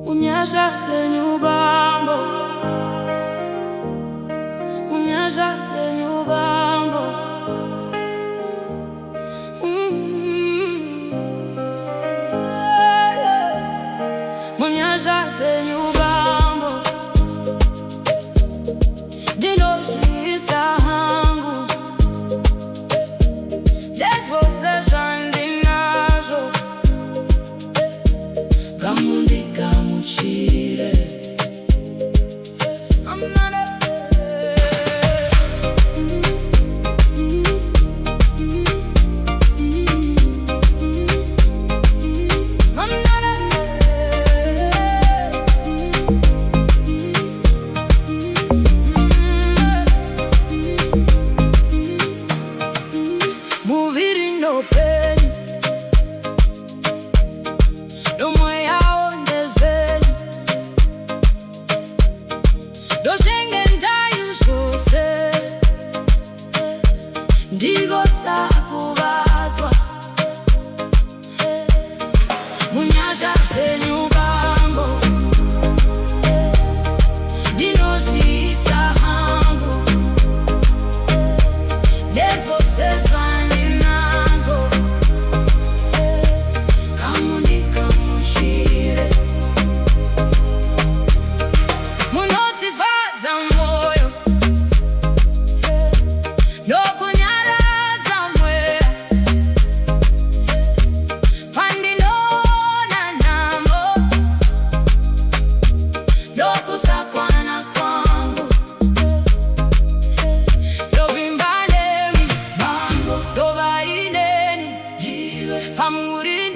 Unyashatse nyubambo, unyashatse nyubambo, unyashatse nyubambo, ndinoshisa hangu, desvose zvandinazo, kamundi kamuchire. Muviri no peni, domwe yao ndezveni, doshenge ndayushose, ndigosa kuvadzwa, munyashatse nyubambo, ndinozvisa hangu, ndezvose zvandinazo, kamundi kamuchire. Munosifadza moyo, ndokunyaradza mweya, pandinoona nhamo, ndokusakwana kwangu, ndovimba nemi, ndova ineni, pamuri